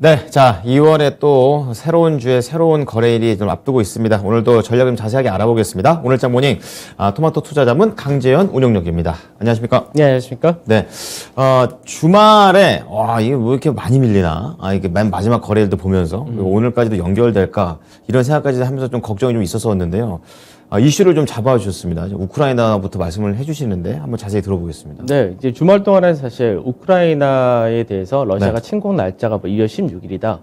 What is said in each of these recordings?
네, 자, 2월에 또 새로운 주에 새로운 거래일이 좀 앞두고 있습니다. 오늘도 전략 좀 자세하게 알아보겠습니다. 오늘 장 모닝 토마토 투자자문 강재현 운용력입니다. 안녕하십니까? 네, 안녕하십니까? 네, 주말에 이게 왜 이렇게 많이 밀리나? 이게 맨 마지막 거래일도 보면서 오늘까지도 연결될까 이런 생각까지 하면서 좀 걱정이 좀 있었었는데요. 이슈를 좀 잡아주셨습니다. 우크라이나부터 말씀을 해주시는데 한번 자세히 들어보겠습니다. 네, 이제 주말 동안에 사실 우크라이나에 대해서 러시아가 네. 침공 날짜가 2월 16일이다.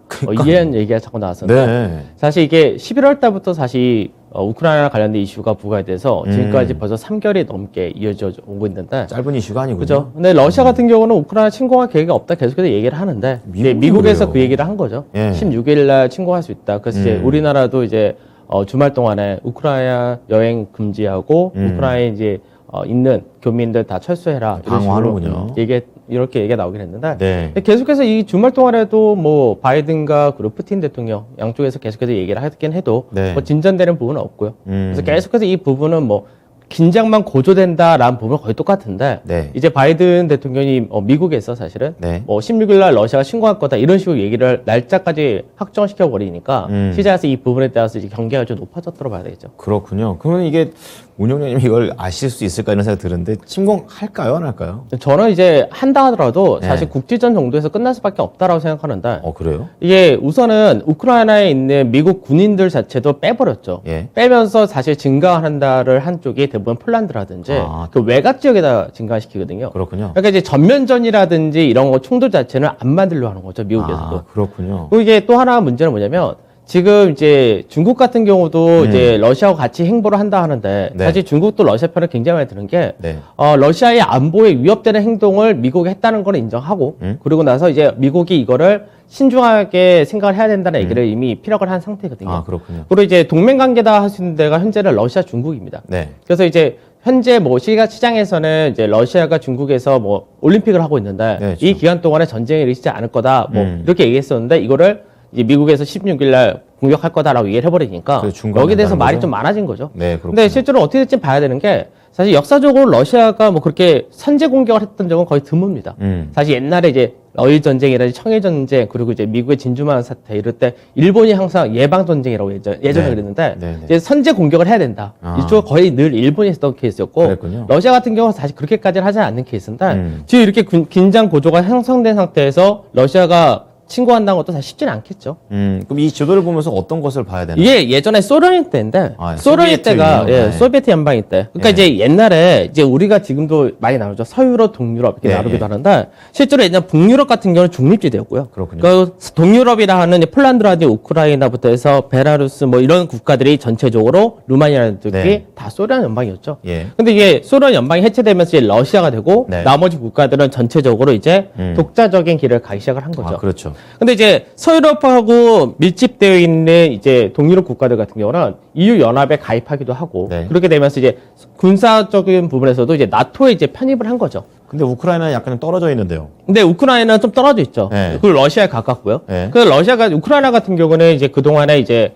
이런 얘기가 자꾸 나왔었는데 네. 사실 이게 11월 달부터 사실 우크라이나 관련된 이슈가 부과가 돼서 지금까지 벌써 3개월이 넘게 이어져 오고 있는데 짧은 이슈가 아니군요. 그죠? 근데 러시아 같은 경우는 우크라이나 침공할 계획이 없다 계속해서 얘기를 하는데 미국에서 그래요. 그 얘기를 한 거죠. 예. 16일 날 침공할 수 있다. 그래서 이제 우리나라도 이제 주말 동안에 우크라이나 여행 금지하고 우크라이나에 이제 있는 교민들 다 철수해라. 이런 방어하는군요. 식으로 이렇게 얘기가 나오긴 했는데 네. 계속해서 이 주말 동안에도 뭐 바이든과 그리고 푸틴 대통령 양쪽에서 계속해서 얘기를 하긴 해도 네. 뭐 진전되는 부분은 없고요. 그래서 계속해서 이 부분은 뭐 긴장만 고조된다라는 부분은 거의 똑같은데 네. 이제 바이든 대통령이 미국에서 사실은 네. 16일 날 러시아가 침공할 거다 이런 식으로 얘기를 날짜까지 확정시켜 버리니까 시장에서 이 부분에 따라서 이제 경계가 좀 높아졌다고 봐야 되겠죠. 그렇군요. 그러면 이게 운영자님 이걸 아실 수 있을까 이런 생각이 드는데 침공할까요, 안 할까요? 저는 이제 한다 하더라도 네. 사실 국지전 정도에서 끝날 수밖에 없다라고 생각하는데 그래요? 이게 우선은 우크라이나에 있는 미국 군인들 자체도 빼버렸죠. 예. 빼면서 사실 증가한다를 한 쪽이 대부분 폴란드라든지 그 외곽 지역에다 증가시키거든요. 그렇군요. 그러니까 이제 전면전이라든지 이런 거 총들 자체는 안 만들려 하는 거죠, 미국에서도. 그렇군요. 그리고 이게 또 하나 문제는 뭐냐면 지금 이제 중국 같은 경우도 이제 러시아와 같이 행보를 한다 하는데 네. 사실 중국도 러시아 편을 굉장히 많이 드는 게 네. 러시아의 안보에 위협되는 행동을 미국이 했다는 걸 인정하고 그리고 나서 이제 미국이 이거를 신중하게 생각을 해야 된다는 얘기를 이미 피력을 한 상태거든요. 그렇군요. 그리고 이제 동맹 관계다 할 수 있는 데가 현재는 러시아, 중국입니다. 네. 그래서 이제 현재 뭐 시장에서는 이제 러시아가 중국에서 뭐 올림픽을 하고 있는데 네, 그렇죠. 이 기간 동안에 전쟁이 일으키지 않을 거다 뭐 이렇게 얘기했었는데 이거를 이제 미국에서 16일 날 공격할 거다라고 얘기를 해버리니까 여기에 대해서 말이 거죠? 좀 많아진 거죠. 네, 그렇군요. 근데 실제로 어떻게 될지 봐야 되는 게 사실 역사적으로 러시아가 뭐 그렇게 선제 공격을 했던 적은 거의 드뭅니다. 사실 옛날에 이제 러일 전쟁이라든지 청일 전쟁 그리고 이제 미국의 진주만 사태 이럴 때 일본이 항상 예방 전쟁이라고 예전에 네. 그랬는데 네, 네. 이제 선제 공격을 해야 된다. 이쪽 거의 늘 일본이 했던 케이스였고 그랬군요. 러시아 같은 경우는 사실 그렇게까지는 하지 않는 케이스인데 지금 이렇게 긴장 고조가 형성된 상태에서 러시아가 침공한다는 것도 사실 쉽지는 않겠죠. 그럼 이 지도를 보면서 어떤 것을 봐야 되나요? 이게 예전에 소련일 때인데 소련일 때가 소비에트 소비에트 연방일 때 그러니까 이제 옛날에 이제 우리가 지금도 많이 나누죠. 서유럽, 동유럽 이렇게 나누기도 하는데 실제로 예전 북유럽 같은 경우는 중립지대였고요. 그렇군요. 그러니까 동유럽이라 하는 폴란드라든지 우크라이나부터 해서 베라루스 뭐 이런 국가들이 전체적으로 루마니아라는 쪽이 네. 다 소련 연방이었죠. 예. 근데 이게 소련 연방이 해체되면서 이제 러시아가 되고 네. 나머지 국가들은 전체적으로 이제 독자적인 길을 가기 시작을 한 거죠. 그렇죠. 근데 이제 서유럽하고 밀집되어 있는 이제 동유럽 국가들 같은 경우는 EU 연합에 가입하기도 하고 네. 그렇게 되면서 이제 군사적인 부분에서도 이제 나토에 이제 편입을 한 거죠. 근데 우크라이나는 약간 좀 떨어져 있는데요. 근데 우크라이나는 좀 떨어져 있죠. 네. 그리고 러시아에 가깝고요. 네. 그래서 우크라이나 같은 경우는 이제 그동안에 이제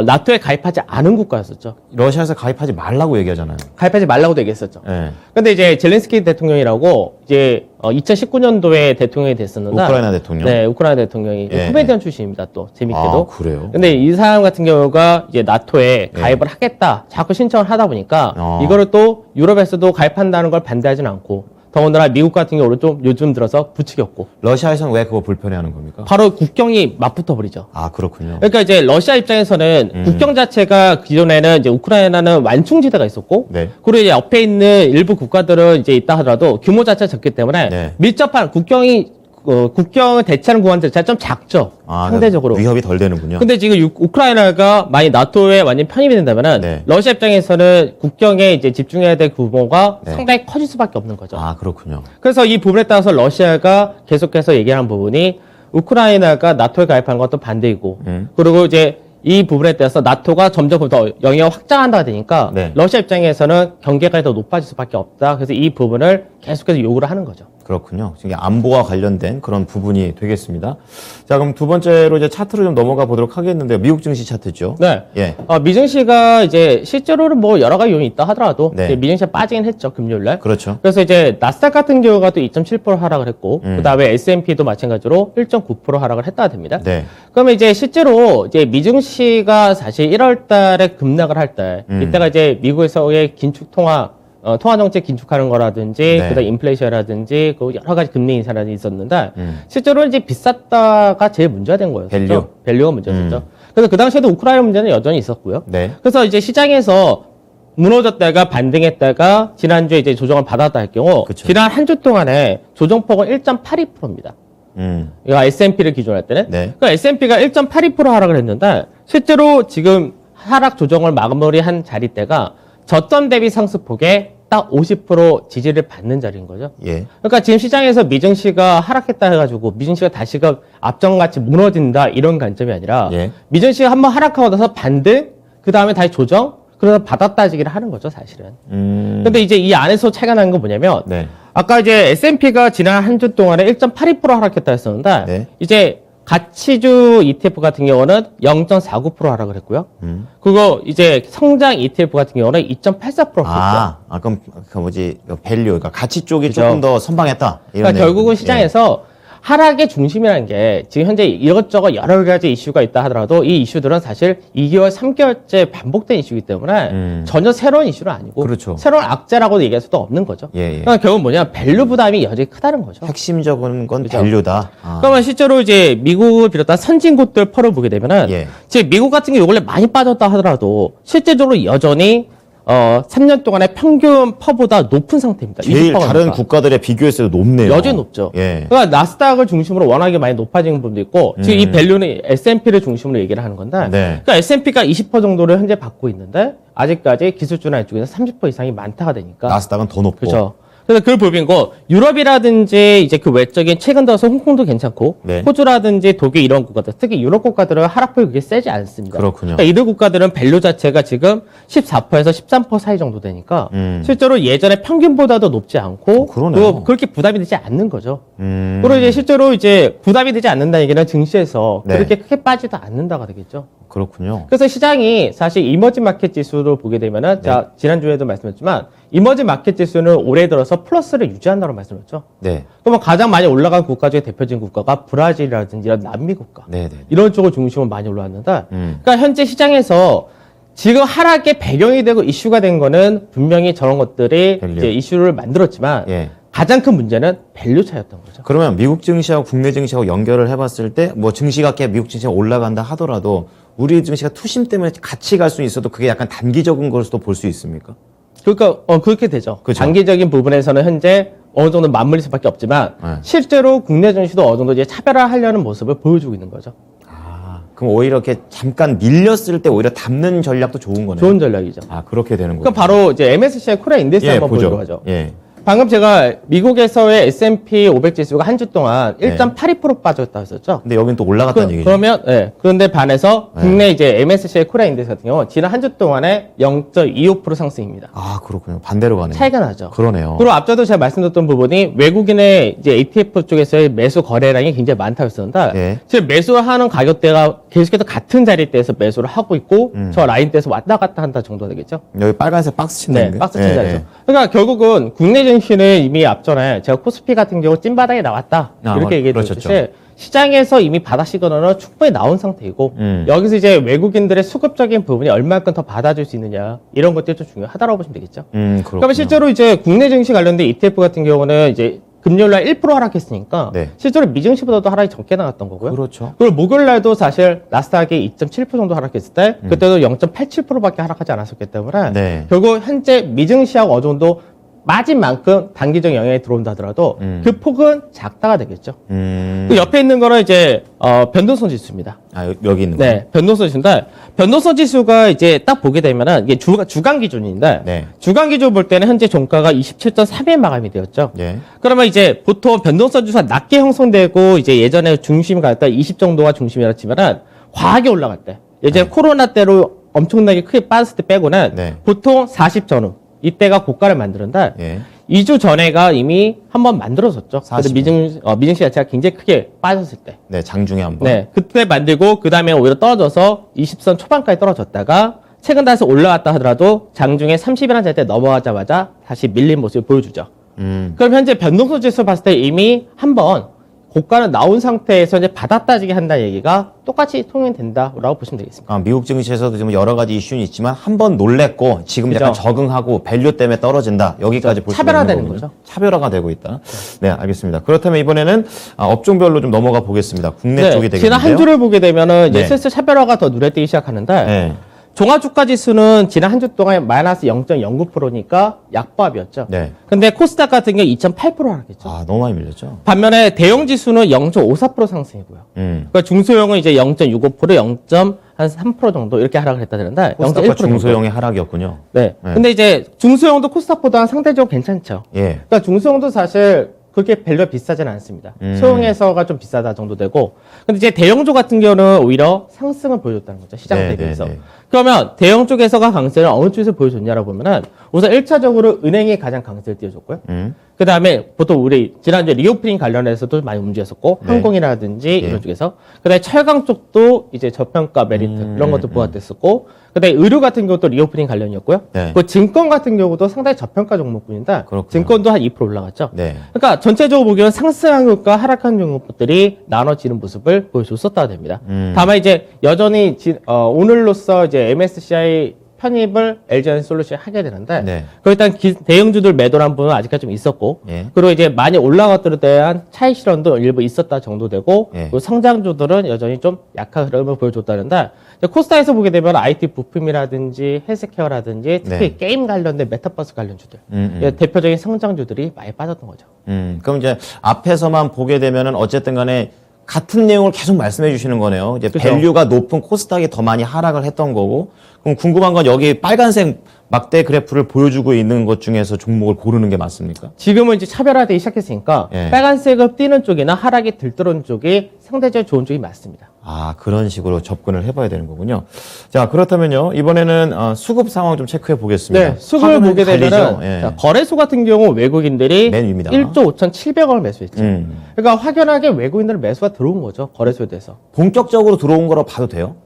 나토에 가입하지 않은 국가였었죠. 러시아에서 가입하지 말라고 얘기하잖아요. 가입하지 말라고도 얘기했었죠. 네. 근데 이제 젤렌스키 대통령이라고 이제 2019년도에 대통령이 됐었는데 우크라이나 대통령? 네, 우크라이나 대통령이 예. 코미디언 출신입니다. 또 재밌게도. 그래요? 근데 이 사람 같은 경우가 이제 나토에 가입을 하겠다. 자꾸 신청을 하다 보니까 이거를 또 유럽에서도 가입한다는 걸 반대하지는 않고 더군다나 미국 같은 경우는 좀 요즘 들어서 부추겼고 러시아에서는 왜 그거 불편해하는 겁니까? 바로 국경이 맞붙어 버리죠. 그렇군요. 그러니까 이제 러시아 입장에서는 국경 자체가 기존에는 이제 우크라이나는 완충지대가 있었고, 네. 그리고 이제 옆에 있는 일부 국가들은 이제 있다 하더라도 규모 자체가 작기 때문에 네. 밀접한 국경을 대체하는 구간들 자체가 좀 작죠. 상대적으로. 위협이 덜 되는군요. 근데 지금 우크라이나가 많이 나토에 완전 편입이 된다면은 네. 러시아 입장에서는 국경에 이제 집중해야 될 규모가 상당히 커질 수밖에 없는 거죠. 그렇군요. 그래서 이 부분에 따라서 러시아가 계속해서 얘기하는 부분이 우크라이나가 나토에 가입하는 것도 반대이고 그리고 이제 이 부분에 따라서 나토가 점점 더 영향을 확장한다가 되니까 네. 러시아 입장에서는 경계가 더 높아질 수밖에 없다. 그래서 이 부분을 계속해서 요구를 하는 거죠. 그렇군요. 이게 안보와 관련된 그런 부분이 되겠습니다. 자, 그럼 두 번째로 이제 차트로 좀 넘어가 보도록 하겠는데요. 미국 증시 차트죠. 네. 예. 미증시가 이제 실제로는 뭐 여러 가지 요인이 있다 하더라도 네. 이제 미증시가 빠지긴 했죠, 금요일 날. 그렇죠. 그래서 이제 나스닥 같은 경우가 또 2.7% 하락을 했고, 그다음에 S&P도 마찬가지로 1.9% 하락을 했다가 됩니다. 네. 그러면 이제 실제로 이제 미증시가 사실 1월 달에 급락을 할 때, 이때가 이제 미국에서의 긴축 통화 정책 긴축하는 거라든지, 네. 그다음 인플레이션이라든지, 그 여러 가지 금리 인상이 있었는데, 실제로 이제 비쌌다가 제일 문제가 된 거였죠. 밸류가 문제였죠. 그래서 그 당시에도 우크라이나 문제는 여전히 있었고요. 네. 그래서 이제 시장에서 무너졌다가 반등했다가 지난주에 이제 조정을 받았다 할 경우, 그쵸. 지난 한 주 동안에 조정폭은 1.82%입니다. 이거 S&P를 기준으로 할 때는. 네. 그러니까 S&P가 1.82% 하락을 했는데, 실제로 지금 하락 조정을 마무리한 자리대가 저점 대비 상승폭에 딱 50% 지지를 받는 자리인 거죠. 예. 그러니까 지금 시장에서 미증시가 하락했다 해가지고 미증시가 다시금 앞전같이 무너진다 이런 관점이 아니라 예. 미증시가 한번 하락하고 나서 반등, 그 다음에 다시 조정, 그러다 받아따지기를 하는 거죠, 사실은. 근데 이제 이 안에서 차이가 나는 건 뭐냐면 네. 아까 이제 S&P가 지난 한 주 동안에 1.82% 하락했다 했었는데 네. 이제 가치주 ETF 같은 경우는 0.49% 하락을 했고요. 그거 이제 성장 ETF 같은 경우는 2.84% 했죠. 그럼 그 뭐지 밸류, 그러니까 가치 쪽이 그죠. 조금 더 선방했다. 이런 그러니까 결국은 내용. 시장에서 하락의 중심이라는 게 지금 현재 이것저것 여러 가지 이슈가 있다 하더라도 이 이슈들은 사실 2개월, 3개월째 반복된 이슈이기 때문에 전혀 새로운 이슈는 아니고 그렇죠. 새로운 악재라고 얘기할 수도 없는 거죠. 예, 예. 그러니까 결국은 뭐냐, 밸류 부담이 여전히 크다는 거죠. 핵심적인 건 그죠. 밸류다. 그러면 실제로 이제 미국을 비롯한 선진국들 펄을 되면은 예. 지금 미국 같은 경우 원래 많이 빠졌다 하더라도 실제적으로 여전히 3년 동안의 평균 퍼보다 높은 상태입니다. 제일 20%가 다른 넘어가. 국가들에 비교했을 때 높네요. 여전히 높죠. 예. 그러니까 나스닥을 중심으로 워낙에 많이 높아진 부분도 있고 지금 이 밸류는 S&P를 중심으로 얘기를 하는 건데 네. 그러니까 S&P가 20% 정도를 현재 받고 있는데 아직까지 기술주나 이쪽에서 30% 이상이 많다가 되니까 나스닥은 더 높고. 그렇죠. 그래서 그걸 보면 유럽이라든지 이제 그 외적인 최근 들어서 홍콩도 괜찮고 네. 호주라든지 독일 이런 국가들, 특히 유럽 국가들은 하락폭이 그렇게 세지 않습니다. 그렇군요. 그러니까 이들 국가들은 밸류 자체가 지금 14%에서 13% 사이 정도 되니까 실제로 예전에 평균보다도 높지 않고 그러네요. 또 그렇게 부담이 되지 않는 거죠. 음. 그리고 이제 실제로 이제 부담이 되지 않는다는 얘기는 증시에서 네. 그렇게 크게 빠지도 않는다가 되겠죠. 그렇군요. 그래서 시장이 사실 이머징 마켓 지수를 보게 되면은 제가 지난주에도 말씀드렸지만 이머징 마켓 지수는 올해 들어서 플러스를 유지한다고 말씀드렸죠. 네. 그러면 가장 많이 올라간 국가 중에 대표적인 국가가 브라질이라든지 이런 남미 국가 네, 네. 이런 쪽을 중심으로 많이 올라왔는데 그러니까 현재 시장에서 지금 하락의 배경이 되고 이슈가 된 거는 분명히 저런 것들이 밸류. 이제 이슈를 만들었지만 예. 가장 큰 문제는 밸류 차였던 거죠. 그러면 미국 증시하고 국내 증시하고 연결을 해봤을 때 뭐 증시가 미국 증시가 올라간다 하더라도 우리 증시가 투심 때문에 같이 갈 수 있어도 그게 약간 단기적인 걸 수도 볼 수 있습니까? 그러니까 그렇게 되죠. 그죠. 단기적인 부분에서는 현재 어느 정도 맞물릴 수밖에 없지만 네. 실제로 국내 증시도 어느 정도 이제 차별화하려는 모습을 보여주고 있는 거죠. 그럼 오히려 이렇게 잠깐 밀렸을 때 오히려 담는 전략도 좋은 거네요. 좋은 전략이죠. 그렇게 되는 그럼 거죠. 바로 이제 MSCI 코리아 인덱스 한번 보도록 하죠. 예. 방금 제가 미국에서의 S&P 500 지수가 한 주 동안 네. 1.82% 빠졌다 했었죠. 근데 여긴 또 올라갔다는 얘기죠. 그러면 그런데 반해서 국내 이제 MSCI 코리아 인덱스 같은 경우 지난 한 주 동안에 0.25% 상승입니다. 그렇군요. 반대로 가네요. 차이가 나죠. 그러네요. 그리고 앞서도 제가 말씀드렸던 부분이 외국인의 이제 ETF 쪽에서의 매수 거래량이 굉장히 많다고 했었는데 예. 지금 매수하는 가격대가 계속해서 같은 자리대에서 매수를 하고 있고 저 라인대에서 왔다 갔다 한다 정도 되겠죠. 여기 빨간색 박스 치는 네, 박스 친 자리죠. 그러니까 결국은 국내 증시는 이미 앞전에 제가 코스피 같은 경우 찐바닥에 나왔다 이렇게 얘기해 드렸듯이 그렇죠. 시장에서 이미 바닥 시그널은 충분히 나온 상태이고 여기서 이제 외국인들의 수급적인 부분이 얼마큼 더 받아줄 수 있느냐 이런 것들이 좀 중요하다고 보시면 되겠죠. 그렇군요. 그러면 실제로 이제 국내 증시 관련된 ETF 같은 경우는 이제 금요일 날 1% 하락했으니까 네. 실제로 미증시보다도 하락이 적게 나왔던 거고요. 그렇죠. 그리고 목요일 날도 사실 나스닥이 2.7% 정도 하락했을 때 그때도 0.87%밖에 하락하지 않았었기 때문에 네. 결국 현재 미증시하고 어느 정도 맞은 만큼 단기적 영향이 들어온다 하더라도 그 폭은 작다가 되겠죠. 그 옆에 있는 거는 이제 변동성 지수입니다. 여기 있는 거. 네, 변동성 지수인데 변동성 지수가 이제 딱 보게 되면은 이게 주간 기준인데 네. 주간 기준 볼 때는 현재 종가가 27.3에 마감이 되었죠. 예. 그러면 이제 보통 변동성 지수가 낮게 형성되고 이제 예전에 중심이 갈 때 20 정도가 중심이었지만은 과하게 올라갈 때 예전에 코로나 때로 엄청나게 크게 빠졌을 때 빼고는 네. 보통 40 전후 이때가 고가를 만드는데 예. 2주 전에가 이미 한번 만들어졌죠. 그래서 45. 미증시 자체가 굉장히 크게 빠졌을 때. 네, 장중에 한번. 네, 그때 만들고 그 다음에 오히려 떨어져서 20선 초반까지 떨어졌다가 최근 다시 올라갔다 하더라도 장중에 30이라는 자리에 넘어가자마자 다시 밀린 모습을 보여주죠. 그럼 현재 변동성 지수 봤을 때 이미 한번 고가는 나온 상태에서 이제 받아 따지게 한다는 얘기가 똑같이 통용된다라고 보시면 되겠습니다. 아, 미국 증시에서도 지금 여러 가지 이슈는 있지만 한 번 놀랬고 지금 약간 그죠. 적응하고 밸류 때문에 떨어진다. 여기까지 볼 수 있는 차별화되는 거군요. 거죠. 차별화가 되고 있다. 네, 알겠습니다. 그렇다면 이번에는 업종별로 좀 넘어가 보겠습니다. 국내 네, 쪽이 되겠는데요. 지난 한 주를 보게 되면은 이제 네. 슬슬 차별화가 더 눈에 띄기 시작하는데 네. 종합주가 지수는 지난 한 주 동안 마이너스 0.09%니까 약보합이었죠. 네. 근데 코스닥 같은 경우 2.8% 하락했죠. 아, 너무 많이 밀렸죠. 반면에 대형 지수는 0.54% 상승이고요. 그러니까 중소형은 이제 0.65%, 0.3% 정도 이렇게 하락을 했다는데 코스닥과 0.1% 정도. 중소형의 하락이었군요. 네. 네. 근데 이제 중소형도 코스닥보다 상대적으로 괜찮죠. 예. 그러니까 중소형도 사실 그렇게 밸류가 비싸지는 않습니다. 소형에서가 좀 비싸다 정도 되고, 근데 이제 대형주 같은 경우는 오히려 상승을 보여줬다는 거죠. 시장 네, 대비해서. 네, 네. 그러면 대형 쪽에서가 강세를 어느 쪽에서 보여줬냐라고 보면은 우선 1차적으로 은행이 가장 강세를 띄워줬고요. 그 다음에 보통 우리 지난주에 리오프닝 관련해서도 많이 움직였었고, 네. 항공이라든지 이런 쪽에서. 그 다음에 철강 쪽도 이제 저평가 메리트 이런 것도 부각됐었고, 그 다음에 의료 같은 경우도 리오프닝 관련이었고요. 네. 그 증권 같은 경우도 상당히 저평가 종목군인데, 그렇군요. 증권도 한 2% 올라갔죠. 네. 그러니까 전체적으로 보기에는 상승한 것과 하락한 종목들이 나눠지는 모습을 보여줬었다가 됩니다. 다만 이제 여전히 오늘로써 이제 MSCI 편입을 LG에너지솔루션이 하게 되는데 네. 그 일단 대형주들 매도한 부분은 아직까지 좀 있었고 예. 그리고 이제 많이 올라갔들에 대한 차익 실현도 일부 있었다 정도 되고 예. 그리고 성장주들은 여전히 좀 약한 흐름을 보여줬다는데 이제 코스닥에서 보게 되면 IT 부품이라든지 헬스케어라든지 특히 네. 게임 관련된 메타버스 관련주들 대표적인 성장주들이 많이 빠졌던 거죠. 그럼 이제 앞에서만 보게 되면은 어쨌든 간에 같은 내용을 계속 말씀해 주시는 거네요. 이제 그죠. 밸류가 높은 코스닥이 더 많이 하락을 했던 거고, 그럼 궁금한 건 여기 빨간색 막대 그래프를 보여주고 있는 것 중에서 종목을 고르는 게 맞습니까? 지금은 이제 차별화되기 시작했으니까 예. 빨간색을 띄는 쪽이나 하락이 들떠오른 쪽이 상대적으로 좋은 쪽이 맞습니다. 아, 그런 식으로 접근을 해봐야 되는 거군요. 자, 그렇다면요. 이번에는 수급 상황 좀 체크해 보겠습니다. 네, 수급을 화면은 보게 되면은 달리죠? 예. 자, 거래소 같은 경우 외국인들이 맨 위입니다. 1조 5,700원을 매수했죠. 음. 그러니까 확연하게 외국인들 매수가 들어온 거죠. 거래소에 대해서. 본격적으로 들어온 거로 봐도 돼요?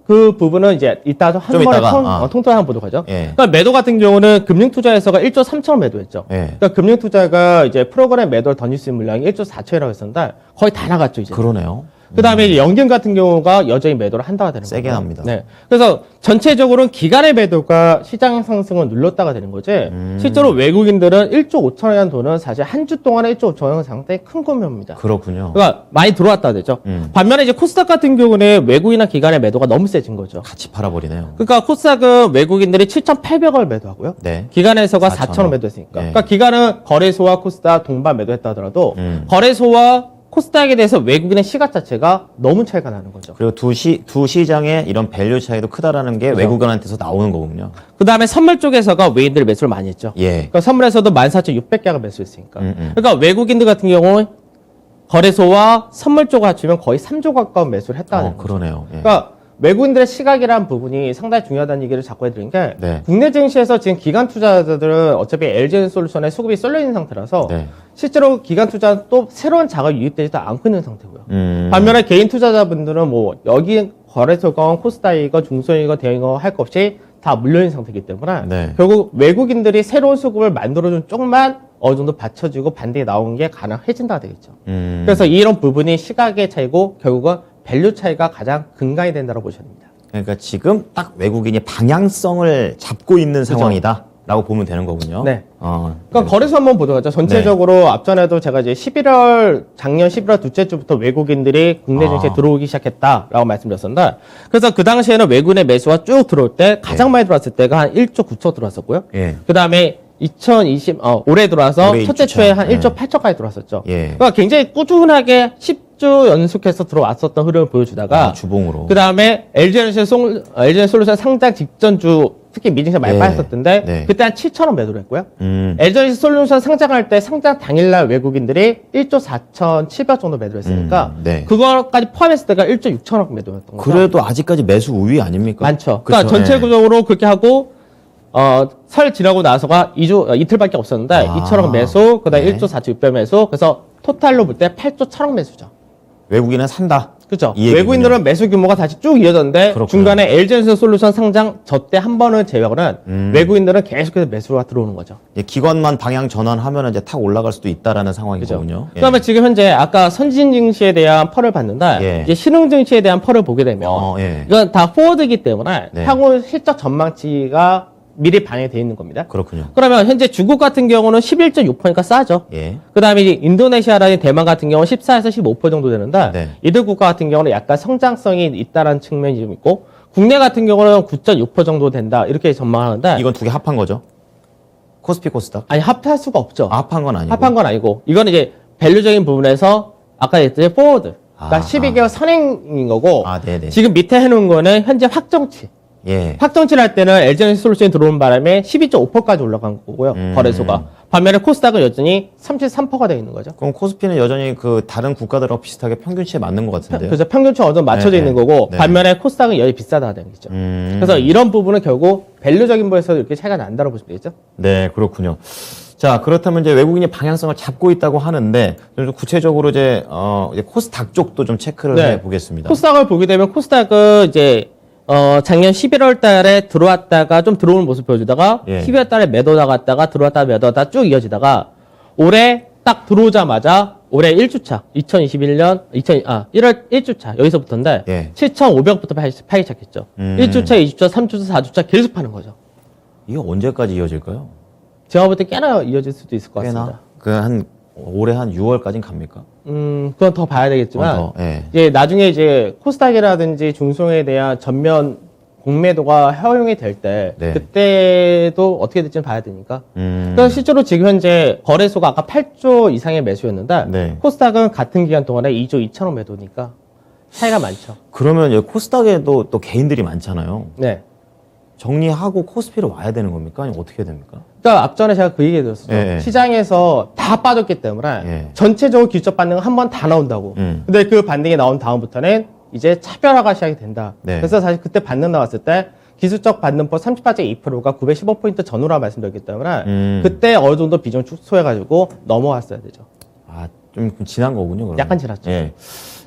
그 부분은 이제 이따 한 좀 번에 이따가, 통틀어 한번 보도록 하죠. 예. 그러니까 매도 같은 경우는 금융투자에서가 1조 3천원 매도했죠. 예. 그러니까 금융투자가 이제 프로그램 매도를 던질 수 있는 물량이 1조 4천이라고 했었는데 거의 다 나갔죠, 이제. 그러네요. 그 다음에 이제 연금 같은 경우가 여전히 매도를 한다가 되는 거죠. 세게 합니다. 네. 그래서 전체적으로는 기간의 매도가 시장 상승을 눌렀다가 되는 거지. 실제로 외국인들은 1조 5천원에 대한 돈은 사실 한 주 동안에 1조 5천원 상당히 큰 규모입니다. 그렇군요. 그러니까 많이 들어왔다 되죠. 반면에 이제 코스닥 같은 경우는 외국인이나 기관의 매도가 너무 세진 거죠. 같이 팔아버리네요. 그러니까 코스닥은 외국인들이 7,800원을 매도하고요. 네. 기관에서가 4,000원. 4,000원 매도했으니까. 네. 그러니까 기관은 거래소와 코스닥 동반 매도했다 하더라도 거래소와 코스닥에 대해서 외국인의 시각 자체가 너무 차이가 나는 거죠. 그리고 두 시장의 이런 밸류 차이도 크다라는 게 그렇죠. 외국인한테서 나오는 거군요. 그 다음에 선물 쪽에서가 외인들이 매수를 많이 했죠. 예. 그러니까 선물에서도 14,600개가 매수했으니까. 그러니까 외국인들 같은 경우는 거래소와 선물 쪽을 합치면 거의 3조 가까운 매수를 했다는 거죠. 그러네요. 예. 그러니까 외국인들의 시각이라는 부분이 상당히 중요하다는 얘기를 자꾸 해드린 게 네. 국내 증시에서 지금 기관 투자자들은 어차피 LG에너지솔루션에 수급이 쏠려 있는 상태라서 네. 실제로 기관 투자는 또 새로운 자금이 유입되지도 않고 있는 상태고요. 음. 반면에 개인 투자자분들은 뭐 여기 거래소건 코스닥이건 중소형이건 대형이건 할 것 없이 다 물려있는 상태이기 때문에 네. 결국 외국인들이 새로운 수급을 만들어준 쪽만 어느 정도 받쳐주고 반대에 나온 게 가능해진다 되겠죠. 그래서 이런 부분이 시각의 차이고 결국은 밸류 차이가 가장 근간이 된다고 보셔야 됩니다. 그러니까 지금 딱 외국인이 방향성을 잡고 있는 상황이다라고 보면 되는 거군요. 네. 네. 그러니까 거래소 한번 보도록 하죠. 전체적으로 앞전에도 제가 이제 작년 11월 둘째 주부터 외국인들이 국내 증시에 들어오기 시작했다라고 말씀드렸었는데, 그래서 그 당시에는 외국인의 매수가 쭉 들어올 때 가장 많이 들어왔을 때가 한 1조 9천 들어왔었고요. 예. 그 다음에 올해 들어와서 올해 첫째 1주차. 주에 한 예. 1조 8천까지 들어왔었죠. 예. 그러니까 굉장히 꾸준하게 10주 연속해서 들어왔었던 흐름을 보여주다가 주봉으로. 그 다음에 LG에너지솔루션 상장 직전주 특히 미증시 많이 예. 빠졌었던데 네. 그때 한 7천원 매도를 했고요. LG에너지솔루션 상장할 때 상장 당일날 외국인들이 1조 4,700 정도 매도를 했으니까 네. 그거까지 포함했을 때가 1조 6천억 매도였던 거죠. 그래도 아직까지 매수 우위 아닙니까? 많죠. 그쵸? 그러니까 전체적으로 그렇게 하고 설 지나고 나서가 이틀밖에 없었는데 2천억 매수, 그다음에 네. 1조 4,600 매수, 그래서 토탈로 볼 때 8조 1천억 매수죠. 외국인은 산다. 그렇죠. 이 얘기군요. 외국인들은 매수 규모가 다시 쭉 이어졌는데 그렇군요. 중간에 LG엔솔 솔루션 상장 저 때 한 번을 제외하고는 외국인들은 계속해서 매수가 들어오는 거죠. 이제 기관만 방향 전환하면 이제 탁 올라갈 수도 있다라는 상황인 그죠. 거군요. 예. 그다음에 지금 현재 아까 선진 증시에 대한 펄을 봤는데 예. 이제 신흥 증시에 대한 펄을 보게 되면 예. 이건 다 포워드이기 때문에 네. 향후 실적 전망치가 미리 반영되어 있는 겁니다. 그렇군요. 그러면 현재 중국 같은 경우는 11.6%니까 싸죠. 예. 그다음에 이제 인도네시아라는 대만 같은 경우는 14에서 15% 정도 되는데 네. 이들 국가 같은 경우는 약간 성장성이 있다라는 측면이 좀 있고 국내 같은 경우는 9.6% 정도 된다 이렇게 전망하는데 이건 두 개 합한 거죠? 코스피 코스닥? 아니 합할 수가 없죠. 합한 건 아니고. 합한 건 아니고 이거는 이제 밸류적인 부분에서 아까 얘기했듯이 포워드 그러니까 아, 12개월 선행인 거고 네네. 지금 밑에 해놓은 거는 현재 확정치 예. 확정치를 할 때는 LG엔솔 솔루션이 들어온 바람에 12.5%까지 올라간 거고요. 거래소가. 반면에 코스닥은 여전히 33%가 되어 있는 거죠. 그럼 코스피는 여전히 그 다른 국가들하고 비슷하게 평균치에 맞는 것 같은데요. 그래서 평균치 어느 정도 맞춰져 네, 있는 네. 거고 네. 반면에 코스닥은 여전히 비싸다 되는 거죠. 그래서 이런 부분은 결국 밸류적인 부분에서 이렇게 차이가 난다고 보시면 되겠죠. 네, 그렇군요. 자, 그렇다면 이제 외국인이 방향성을 잡고 있다고 하는데 좀 구체적으로 이제 코스닥 쪽도 좀 체크를 네. 해 보겠습니다. 코스닥을 보게 되면 코스닥은 이제 작년 11월 달에 들어왔다가 좀 들어오는 모습 보여주다가 예. 12월 달에 매도 나갔다가 들어왔다가 매도 나갔다가 쭉 이어지다가 올해 딱 들어오자마자 올해 1주차 2021년 1월 1주차 여기서부터인데 예. 7,500부터 파기 시작했죠. 1주차, 2주차, 3주차, 4주차 계속 파는 거죠. 이게 언제까지 이어질까요? 제가 볼 때 꽤나 이어질 수도 있을 것 같습니다. 꽤나 올해 한 6월까지는 갑니까? 그건 더 봐야 되겠지만 더, 예. 이제 나중에 이제 코스닥이라든지 중송에 대한 전면 공매도가 허용이 될 때 네. 그때도 어떻게 될지는 봐야 되니까. 음. 그래서 실제로 지금 현재 거래소가 아까 8조 이상의 매수였는데 네. 코스닥은 같은 기간 동안에 2조 2천억 매도니까 차이가 많죠. 그러면 여기 코스닥에도 또 개인들이 많잖아요. 네. 정리하고 코스피로 와야 되는 겁니까? 아니면 어떻게 됩니까? 그러니까 앞전에 제가 그 얘기 드렸었죠. 예. 시장에서 다 빠졌기 때문에 예. 전체적으로 기술적 반등은 한 번 다 나온다고. 근데 그 반등이 나온 다음부터는 이제 차별화가 시작이 된다. 네. 그래서 사실 그때 반등 나왔을 때 기술적 반등폭 38.2%가 915포인트 전후라 말씀드렸기 때문에 그때 어느 정도 비중 축소해가지고 넘어왔어야 되죠. 아, 좀 지난 거군요. 그러면. 약간 지났죠. 예.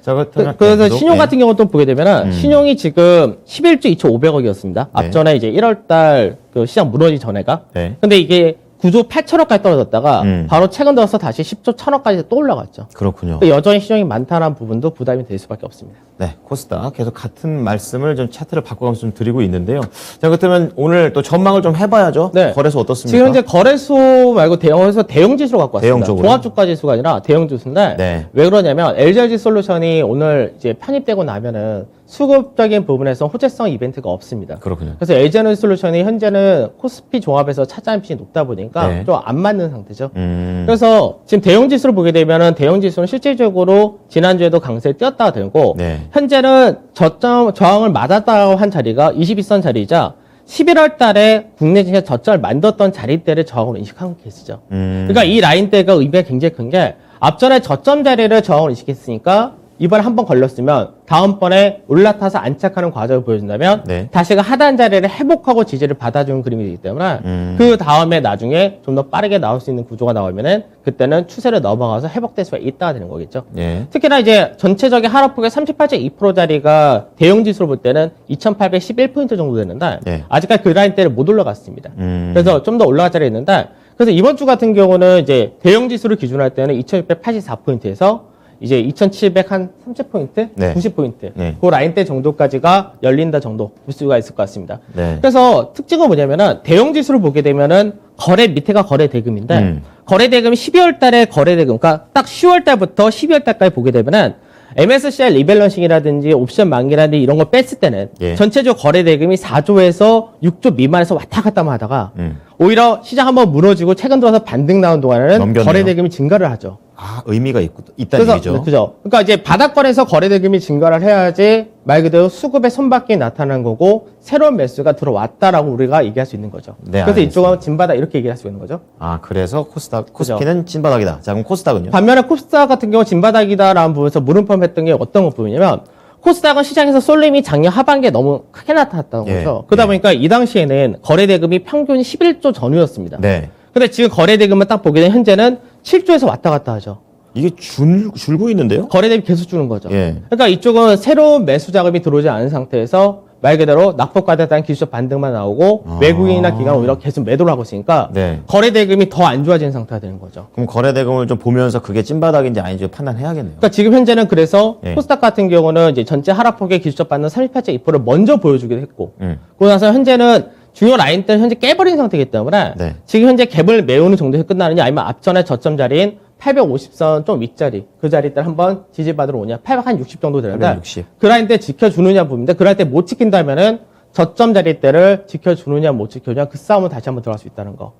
자, 그렇다면 그래서 계속, 신용 예. 같은 경우도 보게 되면은 신용이 지금 11조 2,500억이었습니다. 앞전에 이제 1월달 그 시장 무너지기 전에가. 네. 근데 이게 9조 8천억까지 떨어졌다가 음. 바로 최근 들어서 다시 10조 1천억까지 또 올라갔죠. 그렇군요. 그러니까 여전히 신용이 많다는 부분도 부담이 될 수밖에 없습니다. 네, 코스닥 계속 같은 말씀을 좀 차트를 바꿔가면서 좀 드리고 있는데요. 자, 그렇다면 오늘 또 전망을 좀 해봐야죠. 네. 거래소 어떻습니까? 지금 현재 거래소 말고 대형에서 대형 지수로 갖고 왔습니다. 대형적으로? 종합주가 지수가 아니라 대형 지수인데 네. 왜 그러냐면 LGLG 솔루션이 오늘 이제 편입되고 나면은 수급적인 부분에서 호재성 이벤트가 없습니다. 그렇군요. 그래서 LGLG 솔루션이 현재는 코스피 종합에서 차지하는 비중이 높다 보니까 네. 좀 안 맞는 상태죠. 그래서 그래서 지금 대형 지수를 보게 되면은 대형 지수는 실질적으로 지난주에도 강세에 뛰었다가 되고 네. 현재는 저항을 맞았다고 한 자리가 22선 자리이자 11월 달에 국내 증시 저점을 만들었던 자리대를 저항으로 인식한 케이스죠. 그러니까 이 라인대가 의미가 굉장히 큰 게 앞전에 저점 자리를 저항으로 인식했으니까 이번에 한 번 걸렸으면 다음번에 올라타서 안착하는 과정을 보여준다면 네. 다시 그 하단 자리를 회복하고 지지를 받아주는 그림이기 때문에 그 다음에 나중에 좀 더 빠르게 나올 수 있는 구조가 나오면은 그때는 추세를 넘어가서 회복될 수가 있다가 되는 거겠죠. 예. 특히나 이제 전체적인 하락폭의 38.2%짜리가 대형 지수로 볼 때는 2,811포인트 정도 되는데 네. 아직까지 그 라인대를 못 올라갔습니다. 그래서 좀 더 올라갈 자리에 있는데 그래서 이번 주 같은 경우는 이제 대형 지수를 기준으로 할 때는 2,684포인트에서 이제 2,700 한 30포인트, 네. 90포인트 네. 그 라인대 정도까지가 열린다 정도 볼 수가 있을 것 같습니다. 네. 그래서 특징은 뭐냐면은 대형 지수를 보게 되면은 거래 밑에가 거래 대금인데 거래 대금이 12월 달에 거래 대금 그러니까 딱 10월 달부터 12월 달까지 보게 되면은 MSCI 리밸런싱이라든지 옵션 만기라든지 이런 걸 뺐을 때는 예. 전체적 거래 대금이 4조에서 6조 미만에서 왔다 갔다만 하다가 오히려 시장 한번 무너지고 최근 들어서 반등 나온 동안에는 넘겼네요. 거래 대금이 증가를 하죠. 아, 의미가 있다는 그래서 얘기죠. 그죠. 그러니까 이제 바닥권에서 거래 대금이 증가를 해야지 말 그대로 수급의 손바뀜이 나타나는 거고 새로운 매수가 들어왔다라고 우리가 얘기할 수 있는 거죠. 네, 그래서 알겠습니다. 이쪽은 진바닥 이렇게 얘기할 수 있는 거죠. 아, 그래서 코스피는 찐바닥이다. 자, 그럼 코스닥은요? 반면에 코스닥 같은 경우 진바닥이다라는 부분에서 물음표 했던 게 어떤 부분이냐면 코스닥은 시장에서 쏠림이 작년 하반기에 너무 크게 나타났다는 예. 거죠. 그러다 보니까 이 당시에는 거래 대금이 평균 11조 전후였습니다. 네. 근데 지금 거래 대금을 딱 보게 되면 현재는 7조에서 왔다 갔다 하죠. 이게 줄고 있는데요? 거래 대금이 계속 주는 거죠. 예. 그러니까 이쪽은 새로운 매수 자금이 들어오지 않은 상태에서 말 그대로 낙폭과대에 따른 기술적 반등만 나오고 외국인이나 기관은 오히려 계속 매도를 하고 있으니까 네. 거래 대금이 더 안 좋아지는 상태가 되는 거죠. 그럼 거래 대금을 좀 보면서 그게 찐바닥인지 아닌지 판단해야겠네요. 그러니까 지금 현재는 그래서 예. 코스닥 같은 경우는 이제 전체 하락폭의 기술적 반등 38.2%를 먼저 보여주기도 했고 그러고 나서 현재는 중요 라인 때는 현재 깨버린 상태이기 때문에 네. 지금 현재 갭을 메우는 정도에서 끝나느냐 아니면 앞전에 저점 자리인 850선 좀 윗자리 그 자리 때 한번 지지받으러 오냐 860 정도 되는데 860. 그 라인 때 지켜주느냐 부분인데 그 라인 때 못 지킨다면은 저점 자리 때를 지켜주느냐 못 지켜주냐 그 싸움은 다시 한번 들어갈 수 있다는 거.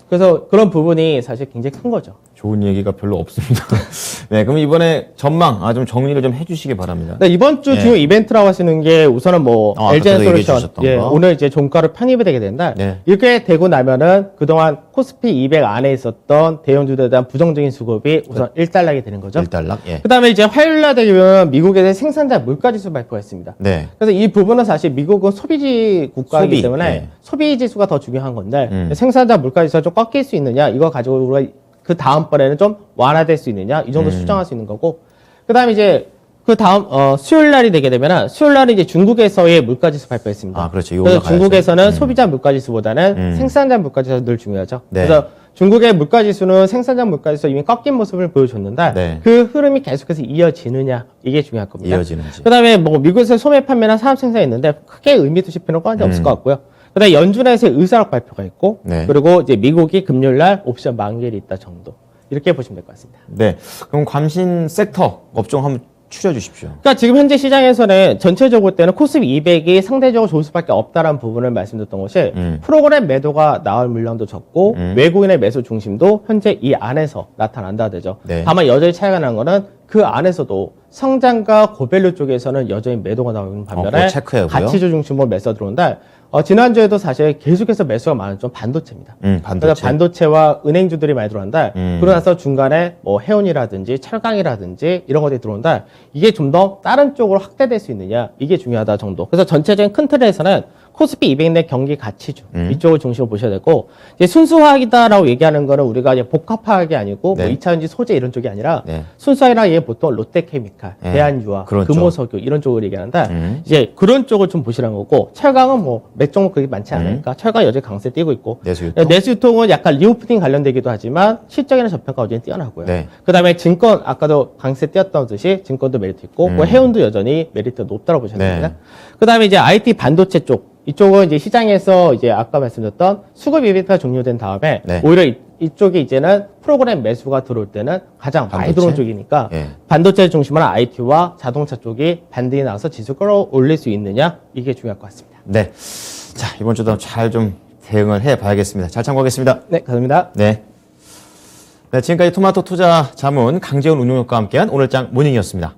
그래서 그런 부분이 사실 굉장히 큰 거죠. 좋은 얘기가 별로 없습니다. 네, 그럼 이번에 전망 좀 정리를 좀 해주시기 바랍니다. 네, 이번 주 예. 중요 이벤트라고 하시는 게 우선은 뭐 아까도 얘기해 LG엔솔루션 주셨던 거. 오늘 이제 종가로 편입이 되게 된다. 네. 이렇게 되고 나면은 그동안 코스피 200 안에 있었던 대형주들에 대한 부정적인 수급이 우선 일단락이 되는 거죠. 1달러? 예. 그다음에 이제 화요일 날 되면 미국의 생산자 물가지수 발표가 있습니다. 네. 그래서 이 부분은 사실 미국은 소비지 국가이기 소비, 때문에 예. 소비 지수가 더 중요한 건데 생산자 물가지수가 좀 꺾일 수 있느냐 이거 가지고 우리가 그 다음번에는 좀 완화될 수 있느냐 이 정도 수정할 수 있는 거고 그다음에 이제 그 다음 수요일 날이 되게 되면은 수요일 날은 이제 중국에서의 물가지수 발표했습니다. 아, 그렇죠. 이거 그래서 올라가야죠. 중국에서는 소비자 물가지수보다는 생산자 물가지수가 늘 중요하죠. 네. 그래서 중국의 물가지수는 생산자 물가지수 이미 꺾인 모습을 보여줬는데 네. 그 흐름이 계속해서 이어지느냐 이게 중요할 겁니다. 이어지는지. 그다음에 뭐 미국에서 소매 판매나 산업 생산이 있는데 크게 의미 두실 필요는 없을 것 같고요. 그다음에 연준에서 의사록 발표가 있고 네. 그리고 이제 미국이 금요일 날 옵션 만기일이 있다 정도 이렇게 보시면 될 것 같습니다. 네. 그럼 관심 섹터 업종 한번 추려주십시오. 그러니까 지금 현재 시장에서는 전체적으로 때는 코스피 200이 상대적으로 좋을 수밖에 없다라는 부분을 말씀드렸던 것이 프로그램 매도가 나올 물량도 적고 외국인의 매수 중심도 현재 이 안에서 나타난다 되죠. 네. 다만 여전히 차이가 나는 거는 그 안에서도 성장과 고밸류 쪽에서는 여전히 매도가 나오는 그거 반면에 체크해보고요. 가치주 중심으로 매수가 들어온다. 지난주에도 사실 계속해서 매수가 많은 좀 반도체입니다. 반도체. 그래서 반도체와 은행주들이 많이 들어온다. 그러고 나서 중간에 뭐 해운이라든지 철강이라든지 이런 것들이 들어온다. 이게 좀 더 다른 쪽으로 확대될 수 있느냐 이게 중요하다 정도. 그래서 전체적인 큰 틀에서는 코스피 200 내 경기 가치주 이쪽을 중심으로 보셔야 되고 이제 순수화학이다라고 얘기하는 거는 우리가 이제 복합화학이 아니고 네. 뭐 2차전지 소재 이런 쪽이 아니라 네. 순수화학이라 얘 보통 롯데케미칼, 네. 대한유화, 그런 쪽. 금호석유 이런 쪽을 얘기하는데 이제 그런 쪽을 좀 보시라는 거고 철강은 뭐 몇 종목 그렇게 많지 않으니까 철강 여전히 강세 띄고 있고 내수유통. 내수유통은 약간 리오프닝 관련되기도 하지만 실적이나 저평가 여전히 뛰어나고요. 네. 그다음에 증권 아까도 강세 띄었던 듯이 증권도 메리트 있고 뭐 해운도 여전히 메리트 높다고 보셔야 네. 됩니다. 그다음에 이제 IT 반도체 쪽 이쪽은 이제 시장에서 이제 아까 말씀드렸던 수급 이벤트가 종료된 다음에 네. 오히려 이쪽이 이제는 프로그램 매수가 들어올 때는 가장 많이 반도체? 들어온 쪽이니까 예. 반도체 중심으로 IT와 자동차 쪽이 반등이 나와서 지수 끌어올릴 수 있느냐 이게 중요할 것 같습니다. 네. 자, 이번 주도 잘 좀 대응을 해 봐야겠습니다. 잘 참고하겠습니다. 네, 감사합니다. 네. 네, 지금까지 토마토 투자 자문 강재훈 운용역과 함께한 오늘장 모닝이었습니다.